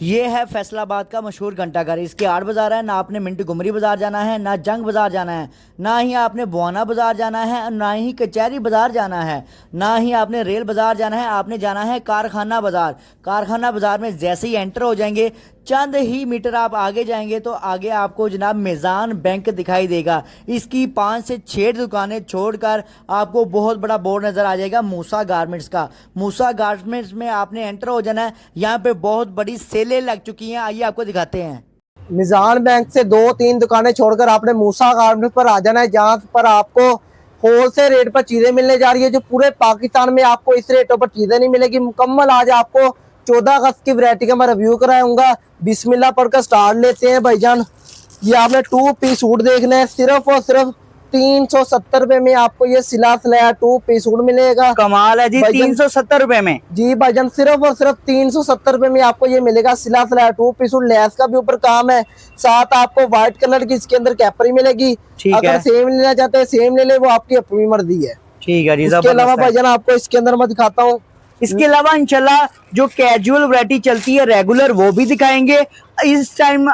ये है फैसलाबाद का मशहूर घंटाघर। इसके 8 बाजार है। ना आपने मिंट गुमरी बाजार जाना है, ना जंग बाजार जाना है, ना ही आपने बुआना बाजार जाना है, ना ही कचहरी बाजार जाना है, ना ही आपने रेल बाजार जाना है। आपने जाना है कारखाना बाजार। कारखाना बाजार में जैसे ही एंटर हो जाएंगे, चंद ही मीटर आप आगे जाएंगे तो आगे आपको जनाब मेज़ान बैंक दिखाई देगा। इसकी 5 से 6 दुकानें छोड़कर आपको बहुत बड़ा बोर्ड नज़र आ जाएगा मूसा गारमेंट्स का। मूसा गारमेंट्स में आपने एंटर हो जाना है। यहाँ पे बहुत बड़ी सेलें लग चुकी हैं, आइए आपको दिखाते हैं। मिजान बैंक से 2-3 दुकानें छोड़कर आपने मूसा गारमेंट्स पर आ जाना है, जहाँ पर आपको होलसेल रेट पर चीजें मिलने जा रही है। जो पूरे पाकिस्तान में आपको इस रेटों पर चीजें नहीं मिलेगी। मुकम्मल आज आपको 14 अगस्त की वैरायटी का मैं रिव्यू कराऊंगा। बिस्मिल्लाह पढ़कर स्टार्ट लेते हैं भाईजान। ये आपने 2 पीस सूट देखना है। सिर्फ और सिर्फ 370 रुपए में आपको ये सिला सिलाया 2 पीस सूट मिलेगा। कमाल है जी, 370 रुपए में। जी भाईजान, सिर्फ और सिर्फ 370 रुपए में आपको ये मिलेगा सिला सिलाया 2 पीस सूट। लेस का भी ऊपर काम है, साथ आपको व्हाइट कलर की इसके अंदर कैपरी मिलेगी। अगर सेम लेना चाहते हैं सेम ले ले, वो आपकी अपनी मर्जी है। ठीक है जी। इसके अलावा भाईजान आपको इसके अंदर मैं दिखाता हूँ। इसके अलावा इंशाल्लाह जो कैजुअल वैरायटी चलती है रेगुलर, वो भी दिखाएंगे। इस टाइम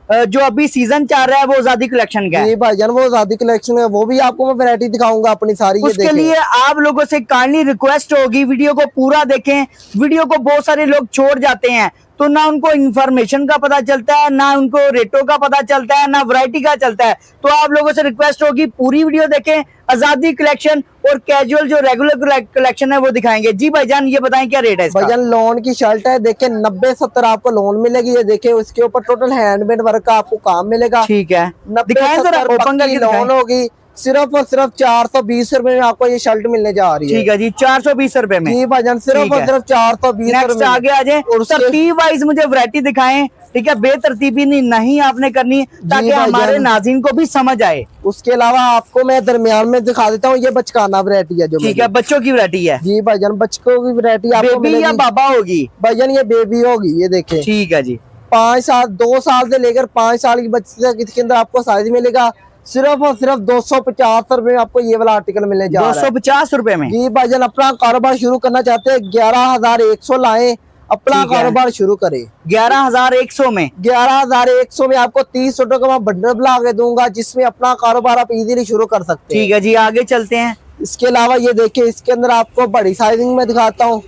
जो अभी सीजन चल रहा है वो आजादी कलेक्शन का है। जी भाईजान, वो आजादी कलेक्शन है, वो भी आपको मैं वैरायटी दिखाऊंगा अपनी सारी। उसके लिए आप लोगों से काइंडली रिक्वेस्ट होगी, वीडियो को पूरा देखें। वीडियो को बहुत सारे लोग छोड़ जाते हैं, तो ना उनको इंफॉर्मेशन का पता चलता है, ना उनको रेटों का पता चलता है, ना वैरायटी का चलता है। तो आप लोगों से रिक्वेस्ट होगी पूरी वीडियो देखें। आजादी कलेक्शन और कैजुअल जो रेगुलर कलेक्शन है वो दिखाएंगे। जी भाईजान, ये बताएं क्या रेट है इसका? भाईजान लोन की शर्ट है, देखिए 90-70 आपको लोन मिलेगी। ये देखिए उसके ऊपर टोटल हैंडमेड वर्क का आपको काम मिलेगा। ठीक है, 90-70 लोन होगी। सिर्फ और सिर्फ 420 रुपए में आपको ये शर्ट मिलने जा रही है। ठीक है जी, 420 रुपए में। जी भाईजान, सिर्फ और सिर्फ 420 रुपए। आगे आ जाए और तरतीब वाइज मुझे वैरायटी दिखाएं। ठीक है, बेतरतीबी नहीं आपने करनी, ताकि हमारे नाज़रीन को भी समझ आए। उसके अलावा आपको मैं दरमियान में दिखा देता हूँ, ये बचकाना वैरायटी है जो। ठीक है, बच्चों की वैरायटी है। जी भाईजान, बच्चों की वैरायटी आपको बेबी या बाबा होगी? भाईजान ये बेबी होगी, ये देखें। ठीक है जी। 5 साल 2 साल से लेकर 5 साल की बच्ची तक इसके अंदर आपको साइज मिलेगा। सिर्फ और सिर्फ 250 रुपए में आपको ये वाला आर्टिकल मिलने जा रहा है। 250 रुपए में। जी भाईजान, अपना कारोबार शुरू करना चाहते हैं 11,100 लाएं, अपना कारोबार शुरू करें। 11,100 में। 11,100 में आपको 30 सूटों का मैं बंडल बना के दूंगा, जिसमें अपना कारोबार आप इजीली शुरू कर सकते हैं। ठीक है जी, आगे चलते हैं। इसके अलावा ये देखिए, इसके अंदर आपको बड़ी साइजिंग में दिखाता हूँ,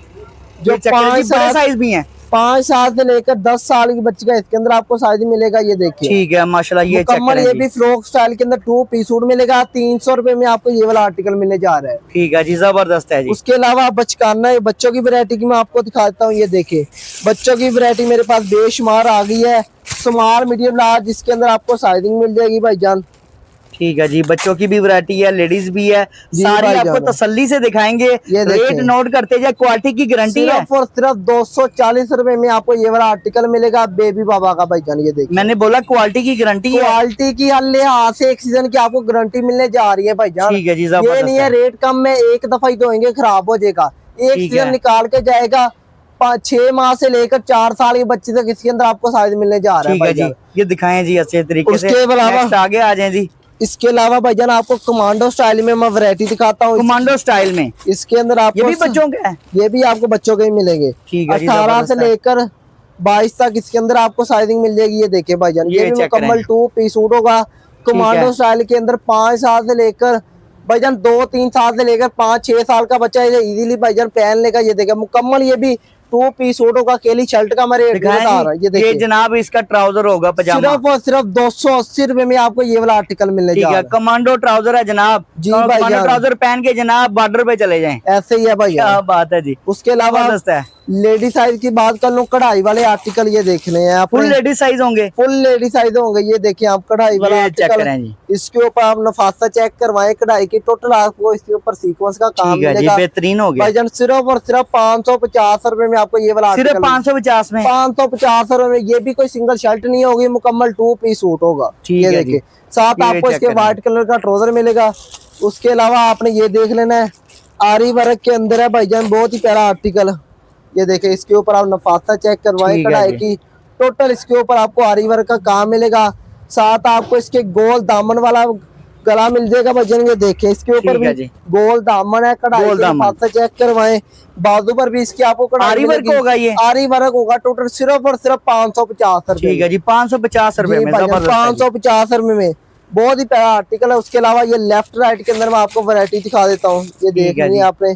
जो 5 साइज भी है। 5 साल से लेकर 10 साल की बच्ची का इसके अंदर आपको साइज मिलेगा। ये देखिए, ठीक है माशाल्लाह। ये मुकम्मल ये भी फ्रॉक स्टाइल के अंदर 2 पीस सूट मिलेगा। 300 रुपए में आपको ये वाला आर्टिकल मिलने जा रहा है। ठीक है जी, जबरदस्त है जी। उसके अलावा बचकाना बच्चों की वैरायटी की मैं आपको दिखाता हूँ। ये देखिए, बच्चों की वैरायटी मेरे पास बेशुमार आ गई है। स्मॉल मीडियम लार्ज इसके अंदर आपको साइजिंग मिल जाएगी भाईजान। ठीक है जी, बच्चों की भी वैरायटी है, लेडीज भी है, सारी आपको तसल्ली से दिखाएंगे। रेट नोट करते जाए, क्वालिटी की गारंटी है। सिर्फ और सिर्फ 240 रुपए में आपको ये वाला आर्टिकल मिलेगा बेबी बाबा का भाईजान। ये देखिए, मैंने बोला क्वालिटी की गारंटी है। क्वालिटी की लिहाज से एक सीजन की आपको गारंटी मिलने जा रही है भाईजान। ठीक है जी, ये नहीं है रेट कम में एक दफा ही धोएंगे खराब हो जाएगा। एक सीजन निकाल के जाएगा। 6 माह से लेकर 4 साल के बच्चे तक इसके अंदर आपको साइज मिलने जा रहा है। ठीक है जी, ये दिखाएं जी अच्छे तरीके से। उसके अलावा आगे आ जाए जी। इसके अलावा भाईजान आपको कमांडो स्टाइल में मैं वैरायटी दिखाता हूँ। कमांडो स्टाइल में इसके अंदर आपको ये भी बच्चों के है? ये भी आपको बच्चों के ही मिलेंगे। 18 से लेकर 22 तक इसके अंदर आपको साइजिंग मिल जाएगी। ये देखिए भाईजान, ये भी मुकम्मल 2 पीस सूट होगा कमांडो स्टाइल के अंदर। 5 साल से लेकर भाईजान 2-3 साल से लेकर 5-6 साल का बच्चा इजीली भाईजान पहन लेगा। ये देखिए, मुकम्मल ये भी 2 पीस सूट होगा। केली शर्ट का हमारे रेट बता रहा है। ये देखिए, ये जनाब इसका ट्राउजर होगा पजामा। सिर्फ और सिर्फ 280 रुपए में आपको ये वाला आर्टिकल मिलने जा रहा है। कमांडो ट्राउजर है जनाब। जी भाई, कमांडो ट्राउजर पहन के जनाब बॉर्डर पे चले जाएं। ऐसे ही है भाई, क्या बात है जी। उसके अलावा लेडी साइज की बात कर लूं, कढ़ाई वाले आर्टिकल ये देखने हैं। फुल लेडी साइज होंगे? फुल लेडी साइज होंगे। ये देखिए आप कढ़ाई वाला आर्टिकल, इसके ऊपर आप नफासा चेक करवाएं कढ़ाई की। टोटल आपको इसके ऊपर सीक्वेंस का काम मिलेगा। बेहतरीन हो गया भाईजान। सिर्फ और सिर्फ 550 रुपए में आपको ये वाला सिर्फ 550 में। 550 रुपए में ये भी कोई सिंगल शर्ट नहीं होगी, मुकम्मल 2 पीस सूट होगा। ये देखिए, साथ आपको इसके व्हाइट कलर का ट्राउजर मिलेगा। उसके अलावा आपने ये देख लेना है, आरी वर्क के अंदर है भाईजान, बहुत ही प्यारा आर्टिकल। ये देखिए, इसके ऊपर आप नफासा चेक करवाएं कढ़ाई की। टोटल इसके ऊपर आपको आरी वर्क का काम मिलेगा। साथ आपको इसके गोल दामन वाला गला मिल जाएगा भाईजान। ये देखें इसके ऊपर ठीक है भी जी। गोल दामन है, कढ़ाई गोल के दामन। हाथ से चेक करवाएं। बाजू पर भी इसकी आपको कढ़ाई आरी वर्क मिलेगी। होगा ये? आरी वर्क होगा। टोटल सिर्फ और सिर्फ 550 रुपए ठीक है जी, 550 रुपए जी में, भाईजान, जबरदस्त है जी। 550 रुपए में बहुत ही प्यारा आर्टिकल है। उसके अलावा ये लेफ्ट राइट के अंदर मैं आपको वैरायटी दिखा देता हूँ। ये ठीक है देखनी जी। है आपने,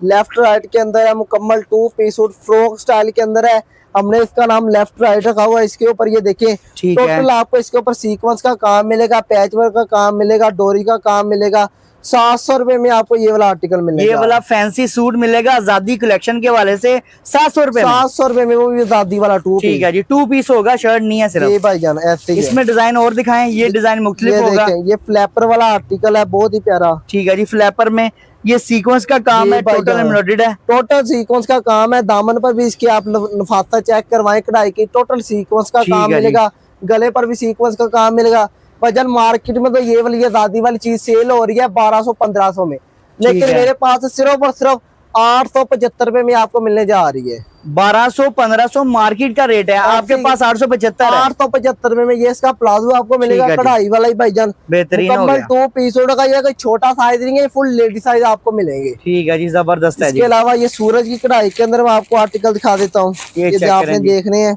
लेफ्ट राइट के अंदर है, मुकम्मल 2 पीस सूट फ्रॉक स्टाइल के अंदर है। हमने इसका नाम लेफ्ट राइट रखा हुआ है। इसके ऊपर ये देखिए ठीक है। टोटल आपको इसके ऊपर सीक्वेंस का काम मिलेगा, पैच वर्क का काम मिलेगा, डोरी का काम मिलेगा। 700 रुपए में आपको ये वाला आर्टिकल मिलेगा। ये वाला फैंसी सूट मिलेगा आजादी कलेक्शन के वाले से 700 रुपए में। 700 रुपए में, वो भी आजादी वाला 2 ठीक है जी, 2 पीस होगा, शर्ट नहीं है जी सिर्फ। भाईजान, ऐसे ही है। इसमें डिजाइन और दिखाएं, ये डिजाइन मुख्तलिफ ये होगा। देखें, ये फ्लैपर वाला आर्टिकल है, बहुत ही प्यारा। ठीक है जी, फ्लैपर में ये सीक्वेंस का काम जी है, टोटल भाईजान। एम्ब्रॉयडर्ड है। टोटल सीक्वेंस का काम है। दामन पर भी इसकी आप नफासा चेक करवाएं, कढ़ाई की टोटल सीक्वेंस का ठीक काम है जी। मिलेगा। गले पर भी सीक्वेंस का काम मिलेगा। वजन मार्केट में तो ये वाली आजादी वाली चीज सेल हो रही है 1200-1500 में, लेकिन है। मेरे पास सिर्फ और सिर्फ 875 रुपए में आपको मिलने जा रही है। 1200-1500 मार्केट का रेट है, आपके पास 875 है। 875 रुपए में ये इसका प्लाजो आपको मिलेगा, ठीक है जी। कढ़ाई वाला ही भाईजान। बेहतरीन हो मुकम्मल गया। 2 पीस का, ये कोई छोटा साइज नहीं है, फुल लेडी साइज आपको मिलेंगे। ठीक है जी, जबरदस्त है इसके जी। अलावा ये सूरज की कढ़ाई के अंदर मैं आपको आर्टिकल दिखा देता हूँ। ये ये चेक आपने करें जी। देखने हैं,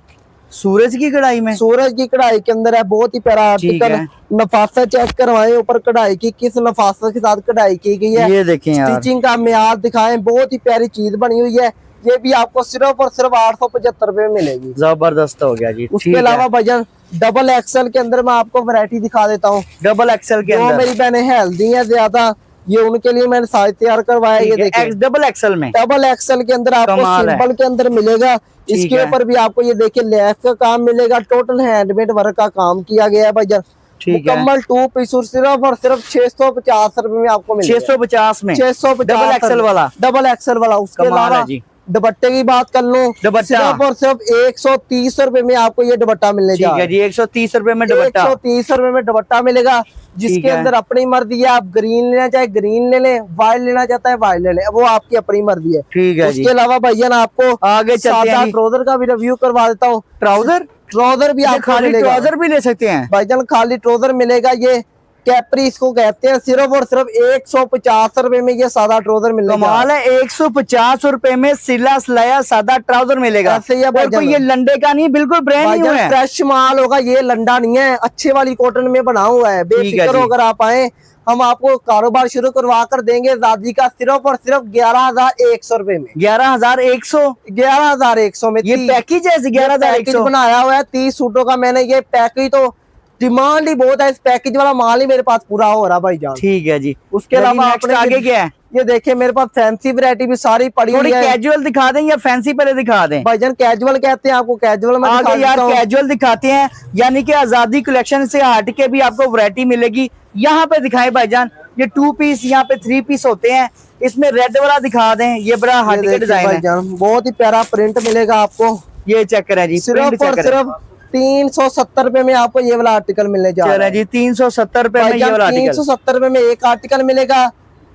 सूरज की कढ़ाई में। सूरज की कढ़ाई के अंदर है, बहुत ही प्यारा ठीक आर्टिकल। है। नफासा चेक करवाएं ऊपर कढ़ाई की, किस नफासा के साथ कढ़ाई की गई है। ये देखें यार, स्टिचिंग का म्यार दिखाएं, बहुत ही प्यारी चीज बनी हुई है। ये भी आपको सिर्फ और सिर्फ 875 रुपए में मिलेगी। जबरदस्त हो गया जी। उसके अलावा भजन डबल एक्सल के अंदर मैं आपको वैरायटी दिखा देता हूँ। डबल एक्सल के जो अंदर, मेरी बहनें हेल्दी है ज्यादा, ये उनके लिए मैंने साइज तैयार करवाया। ये देखिए डबल एक्सल में, डबल एक्सल के अंदर आपको कमाल है। सिंपल के अंदर मिलेगा। इसके है। ऊपर भी आपको ये देखिए लेस का काम मिलेगा, टोटल हैंडमेड वर्क का काम किया गया है भजन। ठीक है। मुकम्मल 2 पीस सिर्फ और सिर्फ 650 रुपए में आपको मिलेगा। 650 में 650 डबल एक्सल वाला। डबल एक्सल वाला। उसके कमाल है अलावा जी। दुपट्टे की बात कर लूं, दुपट्टा। सिर्फ और सिर्फ 130 रुपए में आपको ये दुपट्टा मिलने जा ठीक रहा है है। जी, 130 रुपए में दुपट्टा। 130 रुपए में दुपट्टा मिलेगा, जिसके है। अंदर अपनी मर्जी है। आप ग्रीन लेना चाहे ग्रीन ले लें, व्हाइट लेना चाहता है व्हाइट ले लें, वो आपकी अपनी मर्जी है। ठीक है जी। उसके अलावा भैया आपको आगे चलते हैं जी। ट्राउजर का भी रिव्यू करवा देता हूँ। ट्राउजर, ट्राउजर भी आपको खाली मिलेगा। ट्राउजर भी ले सकते हैं भाईजान, खाली ट्राउजर मिलेगा। ये कैपरी इसको कहते हैं। सिर्फ और सिर्फ 150 रुपए में ये सादा ट्राउजर मिलेगा। कमाल है, 150 रुपए में सिला सिलाया सादा ट्राउजर मिलेगा। ऐसे ही है और भाईजान। कोई ये लंडे का नहीं, बिल्कुल ब्रांड न्यू भाईजान है। फ्रेश माल होगा, ये लंडा नहीं है, अच्छे वाली कॉटन में बना हुआ है। बेफिक्र जी। होकर आप आए, हम आपको कारोबार शुरू करवा कर देंगे दादी का सिर्फ और सिर्फ 11,100 रुपए में। 11,100 11,100 में ये पैकेज है, 11,100 बनाया हुआ है 30 सूटों का। मैंने ये पैकेज तो डिमांड ही बहुत है, इस पैकेज वाला माल ही मेरे पास पूरा हो रहा भाईजान। ठीक है जी। उसके अलावा next आपने आगे क्या है? ये देखिए मेरे पास फैंसी वैरायटी भी सारी पड़ी थोड़ी हुई है। कैजुअल दिखा दें या फैंसी पहले दिखा दें? भाईजान कैजुअल कहते हैं, आपको कैजुअल में दिखा आगे यार देता हूं। कैजुअल दिखाते हैं, यानी कि आजादी कलेक्शन से हट के भी आपको वैरायटी मिलेगी। यहाँ पे दिखाए भाईजान, ये 2 पीस, यहाँ पे 3 पीस होते हैं। इसमें रेड वाला दिखा दें, ये बड़ा ये हट के देखिए डिजाइन है। भाईजान, बहुत ही प्यारा प्रिंट मिलेगा आपको। ये चेक करें जी, सिर्फ प्रिंट और चेक करें। सिर्फ 370 रुपए में आपको ये वाला आर्टिकल मिलने जा रहा चलें है। जी, 370 रुपए में ये वाला आर्टिकल। 370 रुपए में एक आर्टिकल मिलेगा।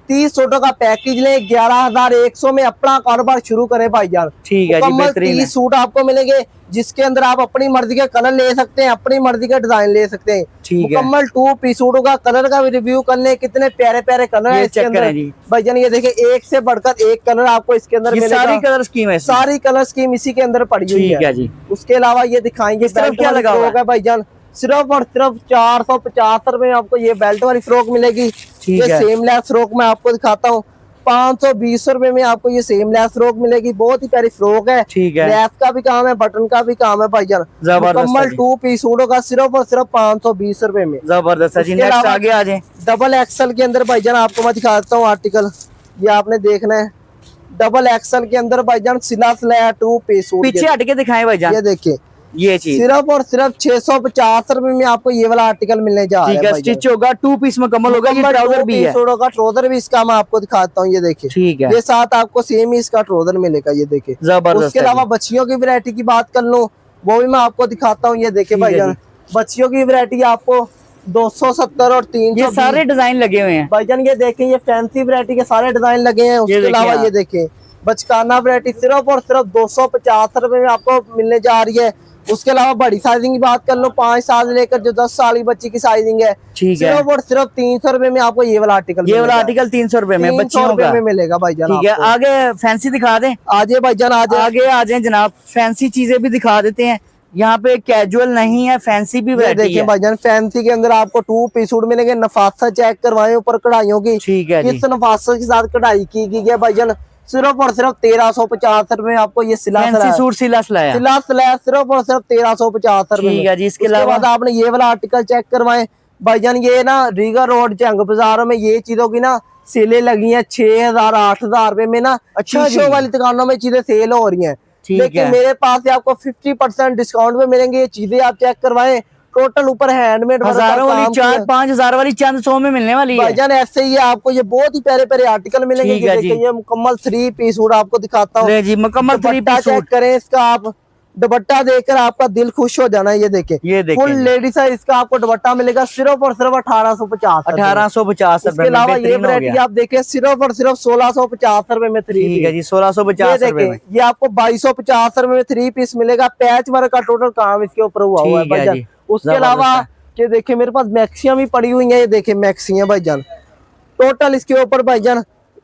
30 सूटों का पैकेज ले 11,100 में अपना कारोबार शुरू करें भाईजान। ठीक है जी, मुकम्मल बेहतरीन है। 30 सूट आपको मिलेंगे, जिसके अंदर आप अपनी मर्जी के कलर ले सकते हैं, अपनी मर्जी के डिजाइन ले सकते हैं। ठीक है। मुकम्मल 2 पीस सूटों का कलर का भी रिव्यू कर ले, कितने प्यारे प्यारे कलर है ये इसके चेक अंदर करें जी। भाईजान। ये देखिए एक से बढ़कर एक कलर आपको इसके अंदर ये मिलेगा। सारी कलर स्कीम है इसमें। सारी कलर स्कीम इसी के अंदर पड़ी हुई ठीक है जी। उसके अलावा ये दिखाएंगे इस तरफ बेल्ट क्या वाली लगा हुआ फ्रॉक है भाईजान। सिर्फ और सिर्फ 450 रुपए में आपको ये बेल्ट वाली फ्रॉक मिलेगी। ठीक ये है। सेम लेस फ्रॉक मैं आपको दिखाता हूँ। 520 रुपए में आपको ये सेम लेस फ्रॉक मिलेगी। बहुत ही प्यारी फ्रॉक है। ठीक है। लेस का भी काम है, बटन का भी काम है भाईजान। जबरदस्त है मुकम्मल जी। 2 पीस सूटों का सिर्फ और सिर्फ 520 रुपए में। जबरदस्त है जी। उसके नेक्स्ट अलावा आगे आ जाए। डबल एक्सल के अंदर भाईजान आपको मैं दिखा देता हूँ आर्टिकल, ये आपने देखना है। डबल एक्सल के अंदर भाईजान सिला सिलाया 2 पीस सूट। पीछे हट के दिखाएं भाईजान, ये देखिए ये चीज। सिर्फ और सिर्फ 650 रुपए में आपको ये वाला आर्टिकल मिलने जा रहा ठीक है। है, स्टिच होगा, 2 पीस मुकम्मल होगा। ये मुकम्मल ट्राउजर 2 भी है। पीस होगा, ट्राउजर भी इसका मैं आपको दिखाता हूँ। ये देखिए ठीक है। ये साथ आपको सेम ही इसका ट्राउजर मिलेगा। ये देखिए जबरदस्त उसके है अलावा जी। बच्चियों की वैरायटी की बात कर लो, वो भी मैं आपको दिखाता हूँ। ये देखिए ठीक है भाईजान, बच्चियों की वैरायटी आपको 270 और 300 ये सारे डिजाइन लगे हुए हैं भाईजान। ये देखें, ये फैंसी वैरायटी के सारे डिजाइन लगे हैं। उसके देखिए अलावा आप। ये देखें बचकाना वैरायटी सिर्फ और सिर्फ 250 रुपए में आपको मिलने जा रही है। उसके अलावा बड़ी साइजिंग की बात कर लो, 5 साल से लेकर जो 10 साल की बच्ची की साइजिंग है, ठीक है। सिर्फ और सिर्फ 300 रुपए में आपको ये वाला आर्टिकल, ये वाला आर्टिकल 300 रुपए में 300 बच्चियों रुपए का में मिलेगा भाईजान। ठीक है, आगे फैंसी दिखा दें। आजे भाईजान आगे आ जाए जनाब, फैंसी चीजें भी दिखा देते हैं। यहाँ पे कैजुअल नहीं है, फैंसी भी वैरायटी देखिए है। भाईजान, फैंसी के अंदर आपको 2 पीस सूट मिलेंगे। नफासा चेक करवाए ऊपर कढ़ाइयों की, ठीक है जी। किस नफासा के साथ कढ़ाई की गई है भाईजान। सिर्फ और सिर्फ 1350 रुपए में आपको ये सिला फैंसी सूट सिला सिलाया सिर्फ और सिर्फ 1350 रुपए ठीक में। है जी। इसके उसके अलावा बाद आपने ये वाला आर्टिकल चेक करवाए भाईजान। ये ना रीगा रोड जंग बाजारों में ये चीजों की ना सेलें लगी हैं 6000 8000 रुपए में ना। अच्छा शीशों वाली दुकानों में चीजें सेल हो रही हैं, ठीक लेकिन है। मेरे पास से आपको 50% डिस्काउंट पे मिलेंगे ये चीजें। आप चेक करवाएं, टोटल ऊपर हैंडमेड हजारों वाली 4-5 हजार वाली चंद 100 में मिलने वाली है भाईजान। ऐसे ही है, आपको ये बहुत ही प्यारे प्यारे आर्टिकल मिलेंगे। ठीक है ये जी। देखिए, ये मुकम्मल 3 पीस सूट आपको दिखाता हूँ। ले जी, मुकम्मल 3 दुपट्टा पीस चेक सूट। करें इसका, आप दुपट्टा देखकर आपका दिल खुश हो जाना है। ये देखें, ये देखें फुल जी। लेडीज है, इसका आपको दुपट्टा मिलेगा सिर्फ और सिर्फ 1850 1850 इसके रुपए में अलावा ये बेहतरीन हो वैरायटी गया। आप देखें सिर्फ और सिर्फ 1650 रुपए में 3 ठीक है जी, पीस। 1650 ये रुपए में देखें, ये आपको 2250 रुपए में 3 पीस मिलेगा। पैच वर्क का टोटल काम इसके ऊपर हुआ है ठीक है भाईजान। जी, उसके जबरदस्त अलावा है। ये देखिए, मेरे पास मैक्सियां भी पड़ी हुई है। ये देखिए मैक्सियां भाईजान, टोटल इसके ऊपर भाईजान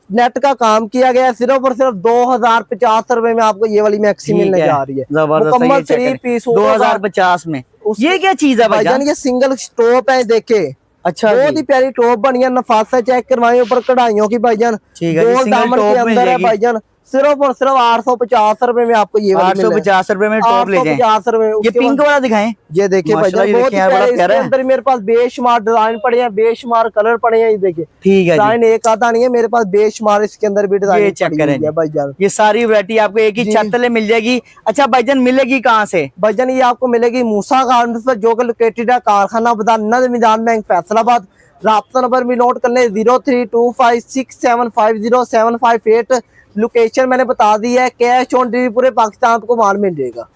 नेट का काम किया गया है। सिर्फ और सिर्फ 2050 रुपए में आपको ये वाली मैक्सी मिलने जा रही है। जबरदस्त है, मुकम्मल ये चेक 3 करें। पीस 2050 में। ये क्या चीज है भाईजान? भाईजान? ये सिंगल टॉप है, देखे अच्छा बहुत जी। ही प्यारी टॉप बनी है। नफासा चेक करवाए ऊपर कढ़ाइयों की भाईजान, ठीक है जी, गोल सिंगल दामन टॉप के मिल अंदर है जाएगी। भाईजान। सिर्फ और सिर्फ 850 रुपए में आपको ये वाली मिल रही है। 850 रुपए में टॉप ले जाएं। 850 रुपए में। ये उसके पिंक बाद वाला दिखाएं। ये देखिए माशाल्लाह, भाईजान, ये बहुत ही देखिए यार, बड़ा प्यारे। इसके प्यारा है। अंदर मेरे पास बेशुमार डिजाइन पड़े हैं, बेशुमार कलर पड़े हैं। ये देखिए, ठीक है जी। डिजाइन एक आता नहीं है मेरे पास, बेशुमार इसके अंदर भी ये डिजाइन चेक पड़ी करें हुई है जी। भाईजान। ये सारी वैरायटी आपको एक ही जी। छत तले मिल जाएगी। अच्छा भाईजान, मिलेगी कहाँ से? भाईजान ये आपको मिलेगी मूसा गारमेंट्स पर, जो कि लोकेटेड है कारखाना बाजार, नद मैदान बैंक फैसलाबाद। राब्ता नंबर भी नोट कर लें, 032567507558। लोकेशन मैंने बता दी है। कैश ऑन डिलीवरी पूरे पाकिस्तान को माल मिल जाएगा।